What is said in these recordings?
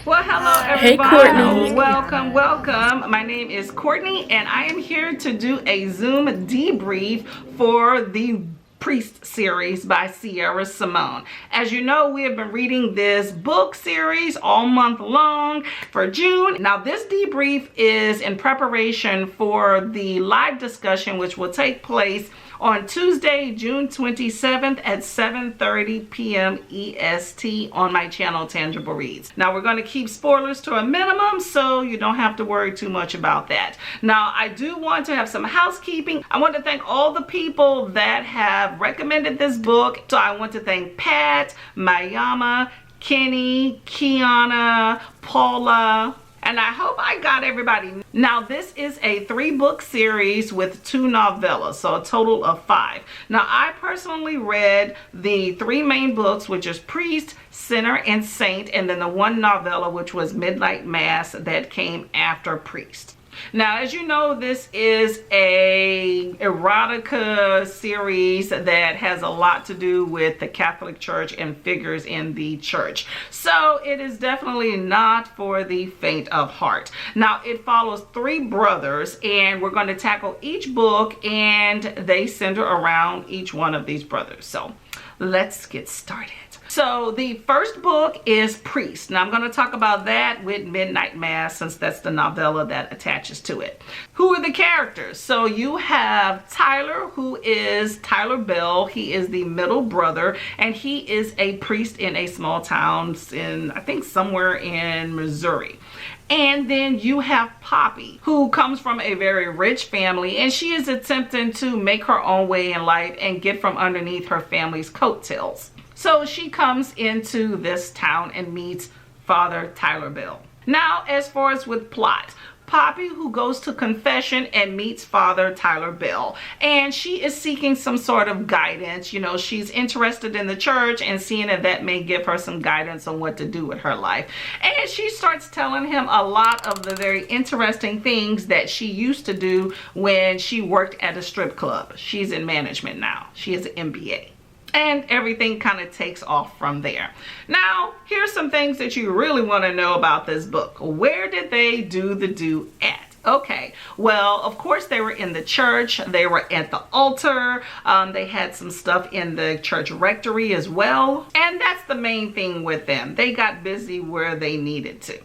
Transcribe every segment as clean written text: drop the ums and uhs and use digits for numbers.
Well, hello Hey, everybody. Courtney. Welcome. My name is Courtney and I am here to do a Zoom debrief for the Priest series by Sierra Simone. As you know, we have been reading this book series all month long for June. Now this debrief is in preparation for the live discussion which will take place on Tuesday, June 27th at 7:30 p.m. EST on my channel, Tangible Reads. Now we're going to keep spoilers to a minimum, so you don't have to worry too much about that. Now I do want to have some housekeeping. I want to thank all the people that have recommended this book. So I want to thank Pat, Mayama, Kenny, Kiana, Paula, and I hope I got everybody. Now this is a 3-book series with 2 novellas, so a total of 5. Now I personally read the 3 main books, which is Priest, Sinner, and Saint, and then the 1 novella which was Midnight Mass that came after Priest. Now, as you know, this is a erotica series that has a lot to do with the Catholic Church and figures in the church. So it is definitely not for the faint of heart. Now, it follows 3 brothers, and we're going to tackle each book, and they center around each one of these brothers. So let's get started. So the first book is Priest. Now I'm going to talk about that with Midnight Mass since that's the novella that attaches to it. Who are the characters? So you have Tyler, who is Tyler Bell. He is the middle brother and he is a priest in a small town in, I think, somewhere in Missouri. And then you have Poppy, who comes from a very rich family, and she is attempting to make her own way in life and get from underneath her family's coattails. So she comes into this town and meets Father Tyler Bell. Now, as far as with plot, Poppy, who goes to confession and meets Father Tyler Bell, and she is seeking some sort of guidance. You know, she's interested in the church and seeing if that may give her some guidance on what to do with her life. And she starts telling him a lot of the very interesting things that she used to do when she worked at a strip club. She's in management now. She has an MBA. And everything kind of takes off from there. Now, here's some things that you really want to know about this book. Where did they do the do at? Okay, well, of course they were in the church. They were at the altar. They had some stuff in the church rectory as well. And that's the main thing with them. They got busy where they needed to.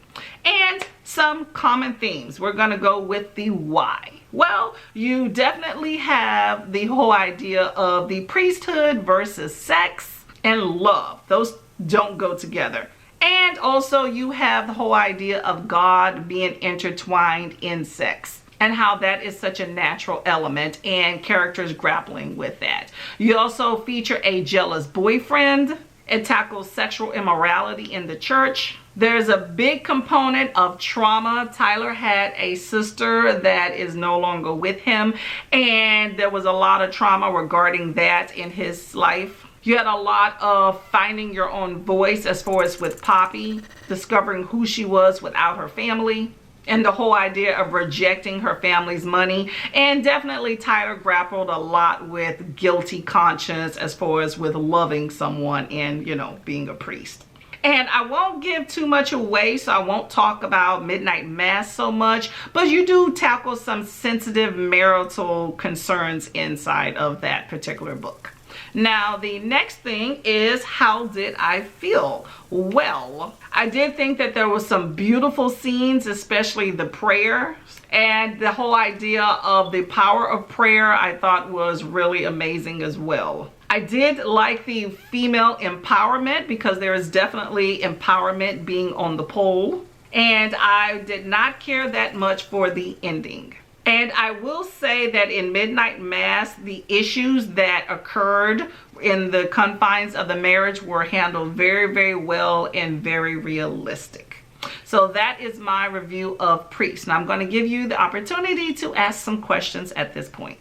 And some common themes. We're going to go with the why. Well, you definitely have the whole idea of the priesthood versus sex and love. Those don't go together. And also you have the whole idea of God being intertwined in sex and how that is such a natural element and characters grappling with that. You also feature a jealous boyfriend. It tackles sexual immorality in the church. There's a big component of trauma. Tyler had a sister that is no longer with him, and there was a lot of trauma regarding that in his life. You had a lot of finding your own voice as far as with Poppy, discovering who she was without her family, and the whole idea of rejecting her family's money. And definitely Tyler grappled a lot with guilty conscience as far as with loving someone and, you know, being a priest. And I won't give too much away, so I won't talk about Midnight Mass so much, but you do tackle some sensitive marital concerns inside of that particular book. Now, the next thing is, how did I feel? Well, I did think that there was some beautiful scenes, especially the prayer. And the whole idea of the power of prayer I thought was really amazing as well. I did like the female empowerment because there is definitely empowerment being on the pole. And I did not care that much for the ending. And I will say that in Midnight Mass, the issues that occurred in the confines of the marriage were handled very, very well and very realistic. So that is my review of Priest. Now I'm going to give you the opportunity to ask some questions at this point.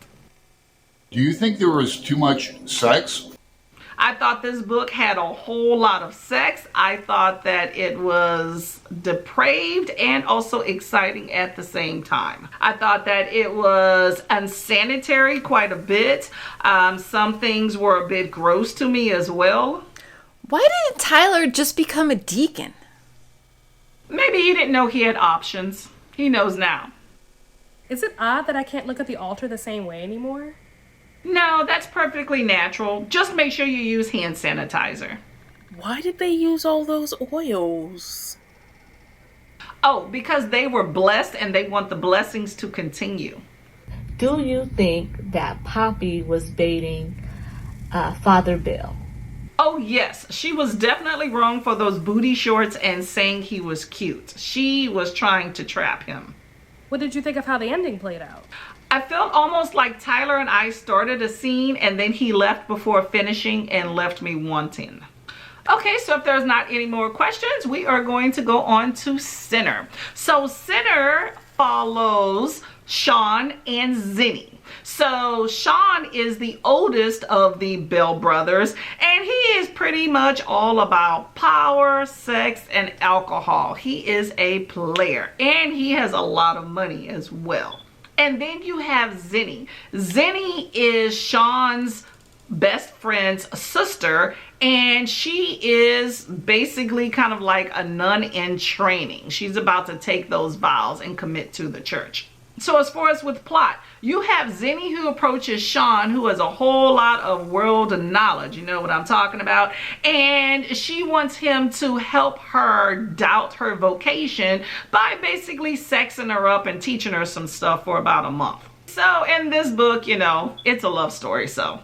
Do you think there was too much sex? I thought this book had a whole lot of sex. I thought that it was depraved and also exciting at the same time. I thought that it was unsanitary quite a bit. Some things were a bit gross to me as well. Why didn't Tyler just become a deacon? Maybe He didn't know he had options. He knows now. Is it odd that I can't look at the altar the same way anymore? No, that's perfectly natural. Just make sure you use hand sanitizer. Why did they use all those oils? Oh, because they were blessed and they want the blessings to continue. Do you think that Poppy was baiting Father Bill? Oh yes, she was definitely wrong for those booty shorts and saying he was cute. She was trying to trap him. What did you think of how the ending played out? I felt almost like Tyler and I started a scene and then he left before finishing and left me wanting. Okay, so if there's not any more questions, we are going to go on to Sinner. So Sinner follows Sean and Zinni. So Sean is the oldest of the Bell brothers, and he is pretty much all about power, sex, and alcohol. He is a player, and he has a lot of money as well. And then you have Zinni. Zinni is Sean's best friend's sister, and she is basically kind of like a nun in training. She's about to take those vows and commit to the church. So as far as with plot, you have Zinni who approaches Sean, who has a whole lot of world knowledge, you know what I'm talking about, and she wants him to help her doubt her vocation by basically sexing her up and teaching her some stuff for about a month. So in this book, you know, it's a love story, so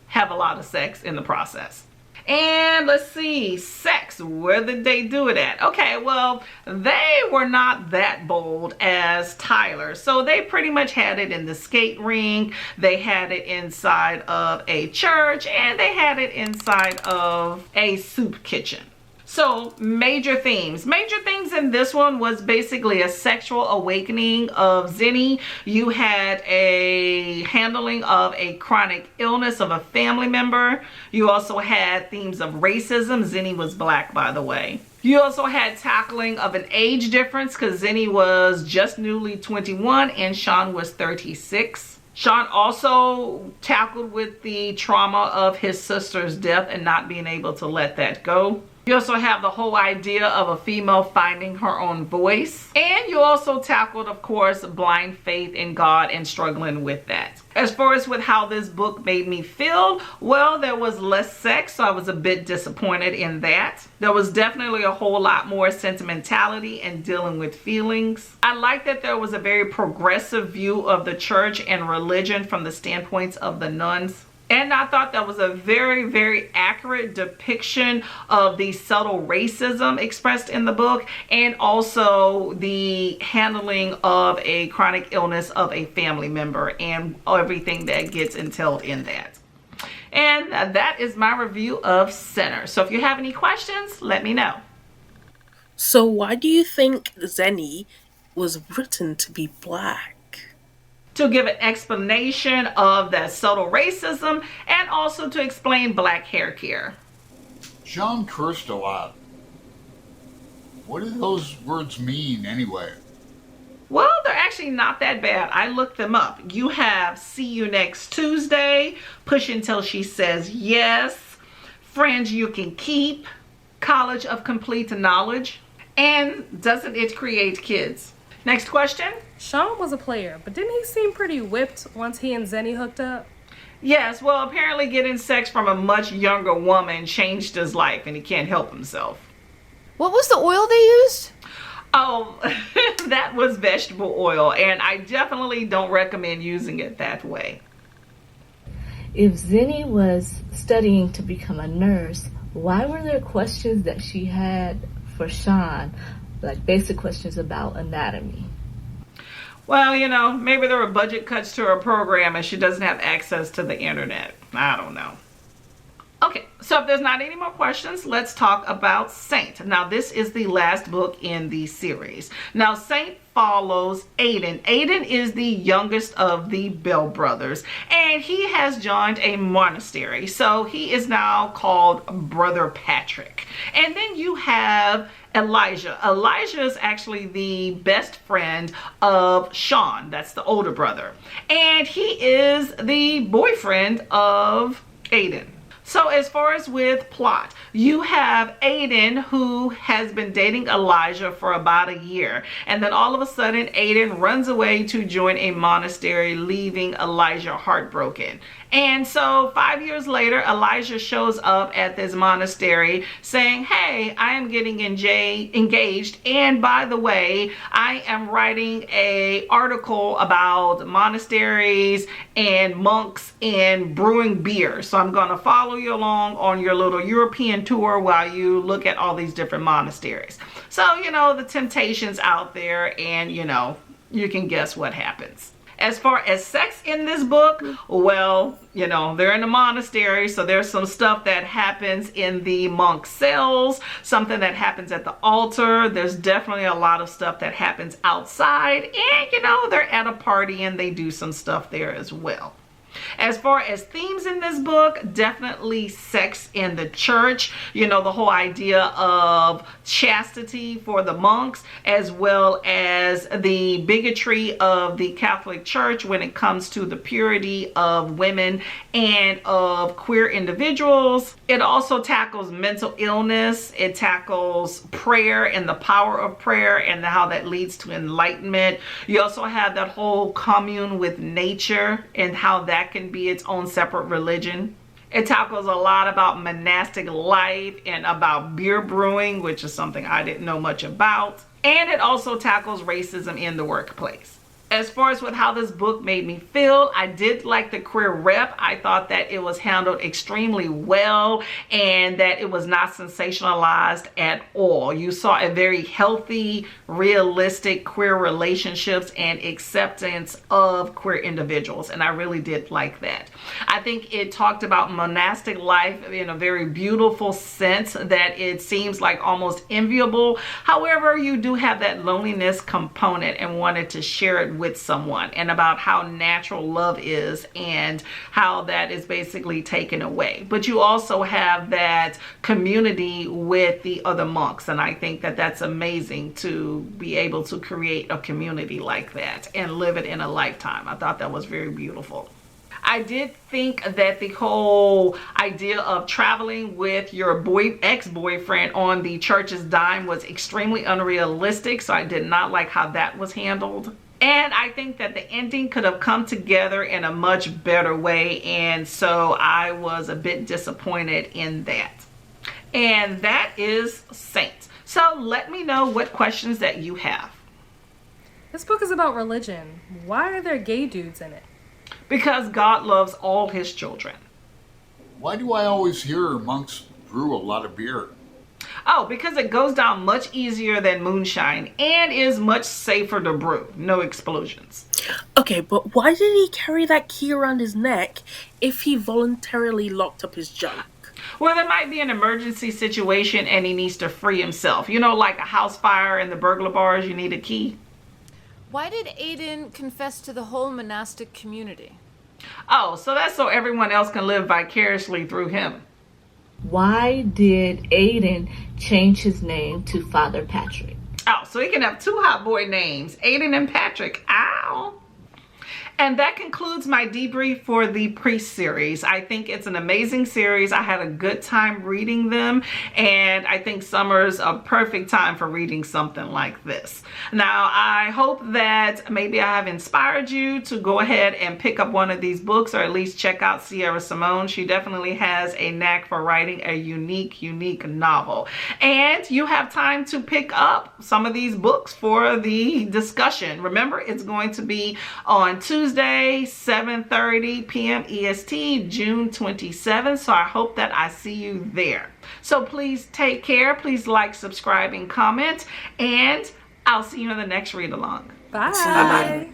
have a lot of sex in the process. And let's see, sex, where did they do it at? Okay, well, they were not that bold as Tyler. So they pretty much had it in the skate rink, they had it inside of a church, and they had it inside of a soup kitchen. So major themes. Major things in this one was basically a sexual awakening of Zinni. You had a handling of a chronic illness of a family member. You also had themes of racism. Zinni was black, by the way. You also had tackling of an age difference because Zinni was just newly 21 and Sean was 36. Sean also tackled with the trauma of his sister's death and not being able to let that go. You also have the whole idea of a female finding her own voice. And you also tackled, of course, blind faith in God and struggling with that. As far as with how this book made me feel, well, there was less sex, so I was a bit disappointed in that. There was definitely a whole lot more sentimentality and dealing with feelings. I like that there was a very progressive view of the church and religion from the standpoints of the nuns. And I thought that was a very, very accurate depiction of the subtle racism expressed in the book and also the handling of a chronic illness of a family member and everything that gets entailed in that. And that is my review of Sinner. So if you have any questions, let me know. So why do you think Zinni was written to be black? To give an explanation of that subtle racism and also to explain black hair care. Sean cursed a lot. What do those words mean anyway? Well, they're actually not that bad. I looked them up. You have see you next Tuesday, push until she says yes, friends you can keep, college of complete knowledge, and doesn't it create kids? Next question. Sean was a player, but didn't he seem pretty whipped once he and Zinni hooked up? Yes, well, apparently getting sex from a much younger woman changed his life and he can't help himself. What was the oil they used? Oh, that was vegetable oil, and I definitely don't recommend using it that way. If Zinni was studying to become a nurse, why were there questions that she had for Sean, like basic questions about anatomy? Well, you know, maybe there were budget cuts to her program and she doesn't have access to the internet. I don't know. Okay, so if there's not any more questions, let's talk about Saint. Now, this is the last book in the series. Now, Saint follows Aiden. Aiden is the youngest of the Bell brothers, and he has joined a monastery. So he is now called Brother Patrick. And then you have Elijah. Elijah is actually the best friend of Sean. That's the older brother. And he is the boyfriend of Aiden. So as far as with plot, you have Aiden, who has been dating Elijah for about a year. And then all of a sudden, Aiden runs away to join a monastery, leaving Elijah heartbroken. And so 5 years later, Elijah shows up at this monastery saying, hey, I am getting engaged. And by the way, I am writing an article about monasteries and monks and brewing beer. So I'm going to follow you along on your little European tour while you look at all these different monasteries. So, you know, the temptation's out there, and, you know, you can guess what happens. As far as sex in this book, well, you know, they're in a monastery, so there's some stuff that happens in the monk cells, something that happens at the altar. There's definitely a lot of stuff that happens outside, and, you know, they're at a party and they do some stuff there as well. As far as themes in this book, definitely sex in the church, you know, the whole idea of chastity for the monks, as well as the bigotry of the Catholic Church when it comes to the purity of women and of queer individuals. It also tackles mental illness. It tackles prayer and the power of prayer and how that leads to enlightenment. You also have that whole commune with nature and how that can be its own separate religion. It tackles a lot about monastic life and about beer brewing, which is something I didn't know much about. And it also tackles racism in the workplace. As far as with how this book made me feel, I did like the queer rep. I thought that it was handled extremely well and that it was not sensationalized at all. You saw a very healthy, realistic queer relationships and acceptance of queer individuals, and I really did like that. I think it talked about monastic life in a very beautiful sense that it seems like almost enviable. However, you do have that loneliness component and wanted to share it with someone, and about how natural love is and how that is basically taken away. But you also have that community with the other monks, and I think that that's amazing to be able to create a community like that and live it in a lifetime. I thought that was very beautiful. I did think that the whole idea of traveling with your ex-boyfriend on the church's dime was extremely unrealistic, so I did not like how that was handled. And I think that the ending could have come together in a much better way, and so I was a bit disappointed in that. And that is Saint. So let me know what questions that you have. This book is about religion. Why are there gay dudes in it? Because God loves all his children. Why do I always hear monks brew a lot of beer? Oh, because it goes down much easier than moonshine and is much safer to brew. No explosions. Okay, but why did he carry that key around his neck if he voluntarily locked up his junk? Well, there might be an emergency situation and he needs to free himself. You know, like a house fire in the burglar bars, you need a key. Why did Aiden confess to the whole monastic community? Oh, so that's so everyone else can live vicariously through him. Why did Aiden change his name to Father Patrick? Oh, so he can have two hot boy names, Aiden and Patrick. Ow. And that concludes my debrief for the Priest series. I think it's an amazing series. I had a good time reading them, and I think summer's a perfect time for reading something like this. Now, I hope that maybe I have inspired you to go ahead and pick up one of these books, or at least check out Sierra Simone. She definitely has a knack for writing a unique novel. And you have time to pick up some of these books for the discussion. Remember, it's going to be on Tuesday, 7:30 p.m. EST, June 27th. So I hope that I see you there. So please take care. Please like, subscribe, and comment. And I'll see you in the next read along. Bye.